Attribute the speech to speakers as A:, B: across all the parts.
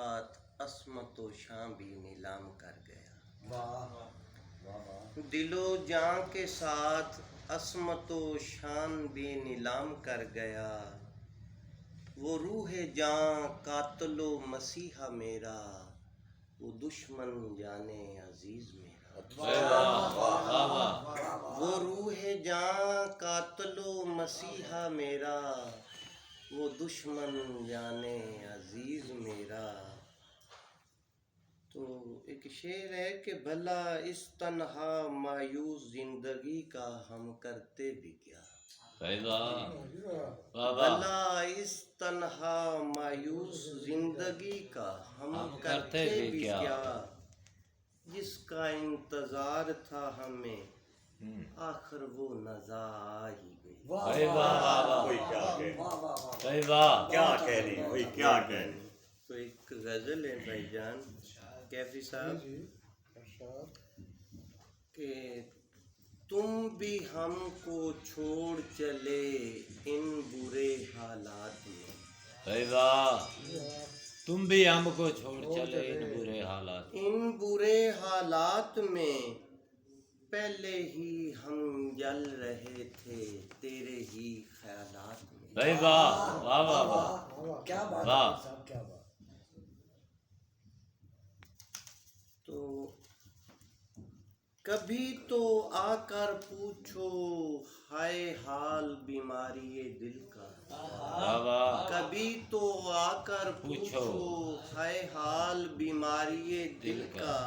A: ساتھ عصمت و شان بھی نیلام کر گیا۔
B: واہ واہ،
A: دل و جاں کے ساتھ عصمت و شان بھی نیلام کر گیا، وہ روح جاں قاتل و مسیحا میرا، وہ دشمن جانے عزیز میرا۔ وہ روح جاں قاتل و مسیحا میرا، وہ دشمن جانے عزیز میرا۔ تو ایک شعر ہے کہ بھلا اس تنہا مایوس زندگی کا ہم کرتے بھی کیا، بھلا اس تنہا مایوس زندگی کا ہم کرتے بھی کیا، جس کا انتظار تھا ہمیں آخر وہ نزا آ ہی گئی۔
C: کیا کہنے وہی کیا کہنے۔
A: تو ایک غزل ہے بھائی جان کیفی صاحب کہ تم بھی ہم کو چھوڑ چلے ان برے حالات میں،
D: تم بھی ہم کو چھوڑ چلے ان برے حالات،
A: ان برے حالات میں پہلے ہی ہم جل رہے تھے تیرے ہی خیالات میں۔
D: بھائی واہ واہ واہ واہ،
B: کیا بات
D: واہ۔
B: ہے صاحب، کیا بات۔
A: تو کبھی تو آ کر پوچھو ہائے حال بیماری دل کا،
D: واہ واہ،
A: کبھی تو آ کر پوچھو ہائے حال بیماری دل کا،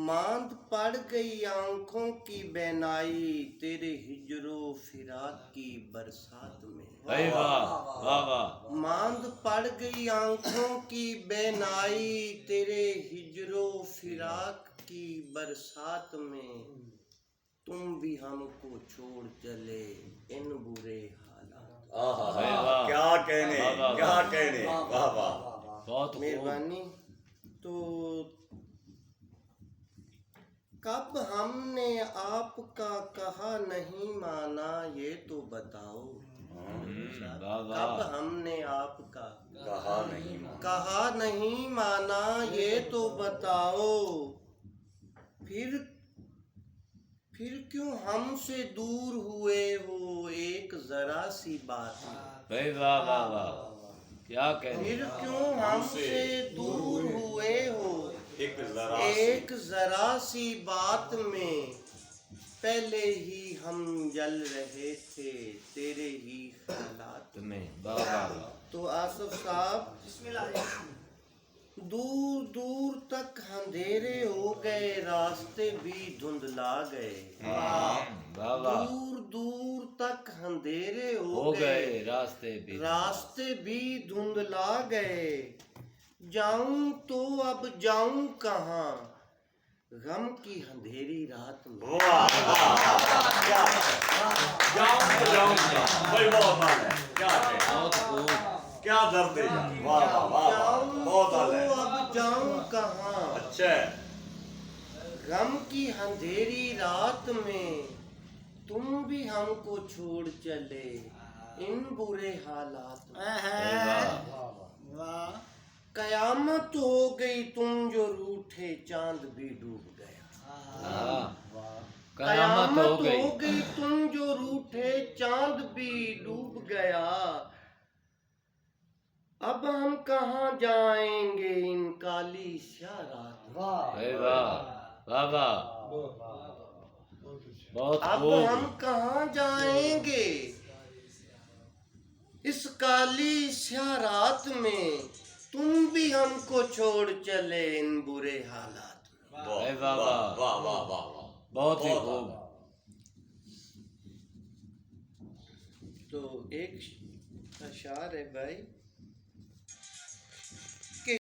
A: ماند پڑ گئی آنکھوں کی بینائی تیرے ہجر و فراق کی برسات میں۔
D: بھائی واہ واہ واہ،
A: ماند پڑ گئی آنکھوں کی بینائی تیرے ہجر و فراق کی برسات میں، تم بھی ہم کو چھوڑ چلے ان برے حالات میں۔
C: کیا کہنے کیا کہنے، واہ واہ۔
D: بہت
A: مہربانی۔ تو کب ہم نے آپ کا کہا نہیں مانا یہ تو بتاؤ، کب ہم نے آپ کا کہا نہیں مانا یہ تو بتاؤ، پھر کیوں ہم سے دور ہوئے ہو ایک ذرا سی بات میں،
D: بھائی واہ واہ واہ، کیا کہنے۔
A: پھر کیوں ہم سے دور ہوئے ہو ایک ذرا سی بات میں، پہلے ہی ہم جل رہے تھے تیرے ہی خیالات میں۔ تو آصف صاحب، دور دور تک اندھیرے ہو گئے راستے بھی دھندلا گئے، دور دور تک اندھیرے ہو گئے راستے بھی دھندلا گئے، جاؤں تو اب جاؤں کہاں غم کی اندھیری رات میں۔
C: کیا درد ہے، واہ واہ واہ، بہت اعلیٰ ہے۔
A: اب جاؤں کہاں
C: اچھا ہے۔
A: غم کی اندھیری رات میں، تم بھی ہم کو چھوڑ چلے ان برے حالات میں۔ قیامت ہو گئی تم جو روٹھے چاند بھی ڈوب گیا، قیامت ہو گئی تم جو روٹھے چاند بھی ڈوب گیا، اب ہم کہاں جائیں گے ان کالی سیاہ رات میں، اب ہم کہاں جائیں گے اس کالی سیاہ رات میں، تم بھی ہم کو چھوڑ چلے ان برے حالات میں۔
C: واہ واہ واہ واہ واہ،
D: بہت ہی خوب۔
A: تو ایک اشعار ہے بھائی